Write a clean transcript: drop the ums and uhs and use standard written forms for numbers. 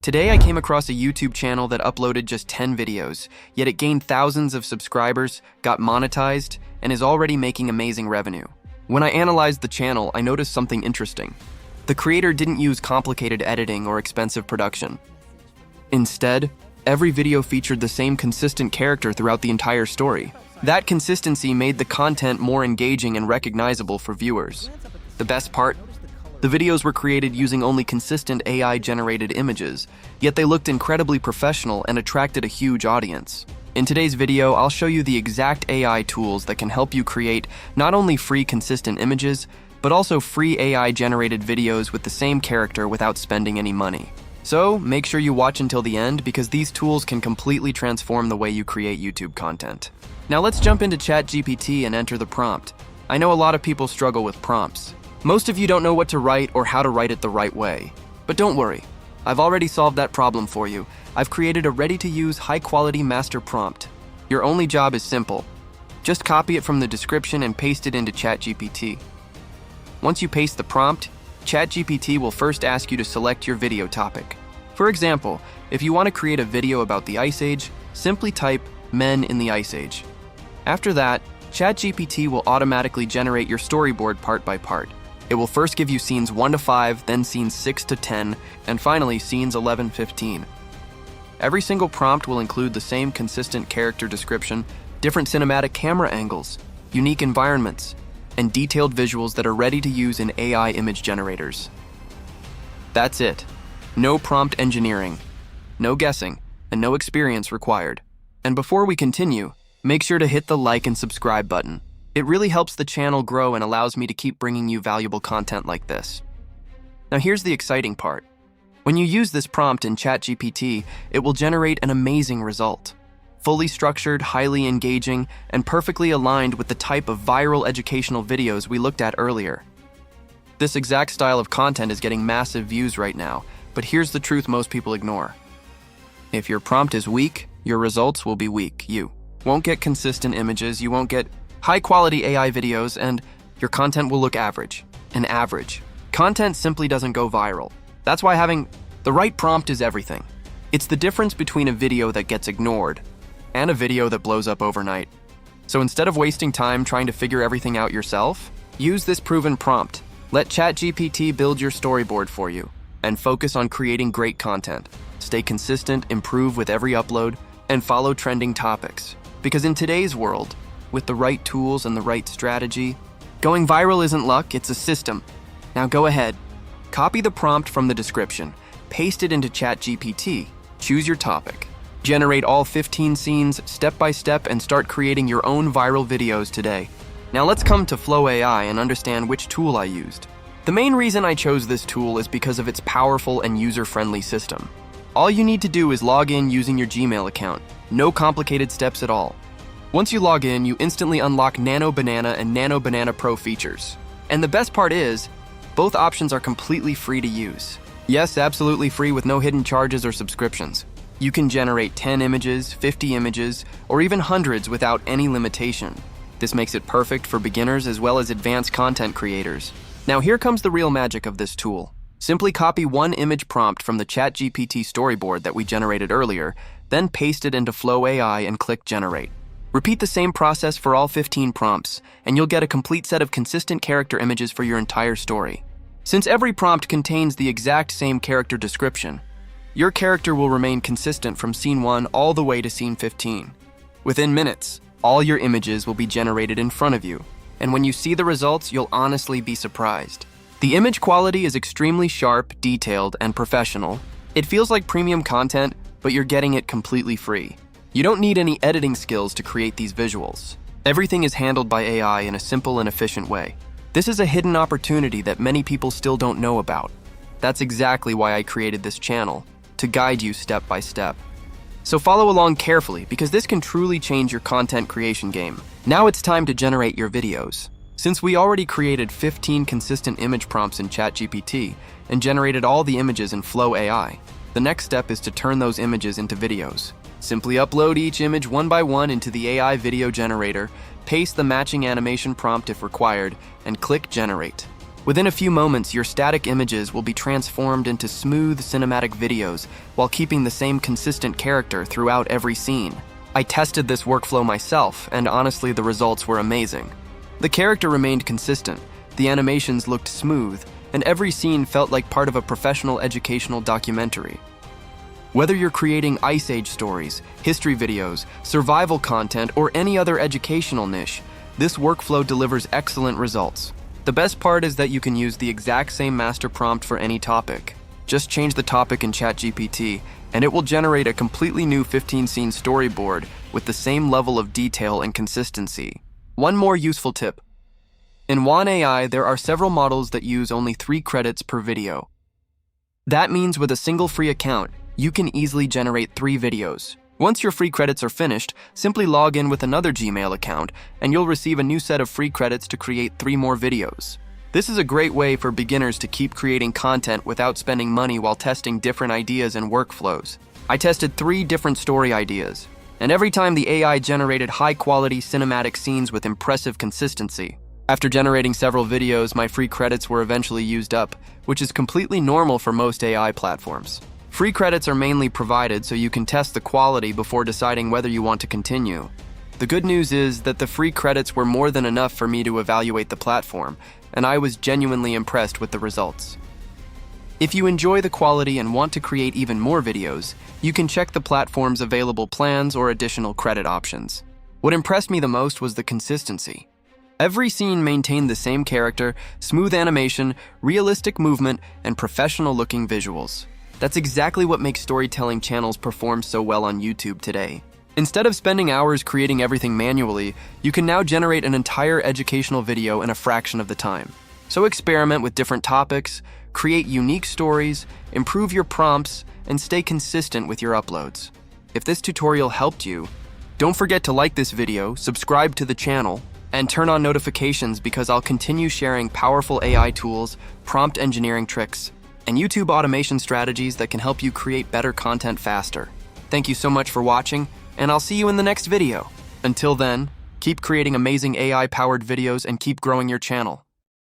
Today I came across a YouTube channel that uploaded just 10 videos, yet it gained thousands of subscribers, got monetized, and is already making amazing revenue. When I analyzed the channel, I noticed something interesting. The creator didn't use complicated editing or expensive production. Instead, every video featured the same consistent character throughout the entire story. That consistency made the content more engaging and recognizable for viewers. The best part? The videos were created using only consistent AI-generated images, yet they looked incredibly professional and attracted a huge audience. In today's video, I'll show you the exact AI tools that can help you create not only free consistent images, but also free AI-generated videos with the same character without spending any money. So, make sure you watch until the end because these tools can completely transform the way you create YouTube content. Now let's jump into ChatGPT and enter the prompt. I know a lot of people struggle with prompts. Most of you don't know what to write or how to write it the right way. But don't worry, I've already solved that problem for you. I've created a ready-to-use, high-quality master prompt. Your only job is simple. Just copy it from the description and paste it into ChatGPT. Once you paste the prompt, ChatGPT will first ask you to select your video topic. For example, if you want to create a video about the Ice Age, simply type "men in the Ice Age." After that, ChatGPT will automatically generate your storyboard part by part. It will first give you scenes 1 to 5, then scenes 6 to 10, and finally scenes 11-15. Every single prompt will include the same consistent character description, different cinematic camera angles, unique environments, and detailed visuals that are ready to use in AI image generators. That's it. No prompt engineering, no guessing, and no experience required. And before we continue, make sure to hit the like and subscribe button. It really helps the channel grow and allows me to keep bringing you valuable content like this. Now here's the exciting part. When you use this prompt in ChatGPT, it will generate an amazing result. Fully structured, highly engaging, and perfectly aligned with the type of viral educational videos we looked at earlier. This exact style of content is getting massive views right now, but here's the truth most people ignore. If your prompt is weak, your results will be weak. You won't get consistent images, you won't get high-quality AI videos, and your content will look average. And average content simply doesn't go viral. That's why having the right prompt is everything. It's the difference between a video that gets ignored and a video that blows up overnight. So instead of wasting time trying to figure everything out yourself, use this proven prompt. Let ChatGPT build your storyboard for you, and focus on creating great content. Stay consistent, improve with every upload, and follow trending topics. Because in today's world, with the right tools and the right strategy, going viral isn't luck, it's a system. Now go ahead, copy the prompt from the description, paste it into ChatGPT, choose your topic, generate all 15 scenes step by step, and start creating your own viral videos today. Now let's come to Flow AI and understand which tool I used. The main reason I chose this tool is because of its powerful and user-friendly system. All you need to do is log in using your Gmail account. No complicated steps at all. Once you log in, you instantly unlock Nano Banana and Nano Banana Pro features. And the best part is, both options are completely free to use. Yes, absolutely free with no hidden charges or subscriptions. You can generate 10 images, 50 images, or even hundreds without any limitation. This makes it perfect for beginners as well as advanced content creators. Now here comes the real magic of this tool. Simply copy one image prompt from the ChatGPT storyboard that we generated earlier, then paste it into Flow AI and click Generate. Repeat the same process for all 15 prompts, and you'll get a complete set of consistent character images for your entire story. Since every prompt contains the exact same character description, your character will remain consistent from scene 1 all the way to scene 15. Within minutes, all your images will be generated in front of you, and when you see the results, you'll honestly be surprised. The image quality is extremely sharp, detailed, and professional. It feels like premium content, but you're getting it completely free. You don't need any editing skills to create these visuals. Everything is handled by AI in a simple and efficient way. This is a hidden opportunity that many people still don't know about. That's exactly why I created this channel, to guide you step by step. So follow along carefully because this can truly change your content creation game. Now it's time to generate your videos. Since we already created 15 consistent image prompts in ChatGPT and generated all the images in Flow AI, the next step is to turn those images into videos. Simply upload each image one by one into the AI video generator, paste the matching animation prompt if required, and click Generate. Within a few moments, your static images will be transformed into smooth cinematic videos while keeping the same consistent character throughout every scene. I tested this workflow myself, and honestly, the results were amazing. The character remained consistent, the animations looked smooth, and every scene felt like part of a professional educational documentary. Whether you're creating Ice Age stories, history videos, survival content, or any other educational niche, this workflow delivers excellent results. The best part is that you can use the exact same master prompt for any topic. Just change the topic in ChatGPT, and it will generate a completely new 15-scene storyboard with the same level of detail and consistency. One more useful tip. In Wan AI, there are several models that use only 3 credits per video. That means with a single free account, you can easily generate 3 videos. Once your free credits are finished, simply log in with another Gmail account, and you'll receive a new set of free credits to create 3 more videos. This is a great way for beginners to keep creating content without spending money while testing different ideas and workflows. I tested 3 different story ideas, and every time the AI generated high-quality cinematic scenes with impressive consistency. After generating several videos, my free credits were eventually used up, which is completely normal for most AI platforms. Free credits are mainly provided so you can test the quality before deciding whether you want to continue. The good news is that the free credits were more than enough for me to evaluate the platform, and I was genuinely impressed with the results. If you enjoy the quality and want to create even more videos, you can check the platform's available plans or additional credit options. What impressed me the most was the consistency. Every scene maintained the same character, smooth animation, realistic movement, and professional-looking visuals. That's exactly what makes storytelling channels perform so well on YouTube today. Instead of spending hours creating everything manually, you can now generate an entire educational video in a fraction of the time. So experiment with different topics, create unique stories, improve your prompts, and stay consistent with your uploads. If this tutorial helped you, don't forget to like this video, subscribe to the channel, and turn on notifications because I'll continue sharing powerful AI tools, prompt engineering tricks, and YouTube automation strategies that can help you create better content faster. Thank you so much for watching, and I'll see you in the next video. Until then, keep creating amazing AI-powered videos and keep growing your channel.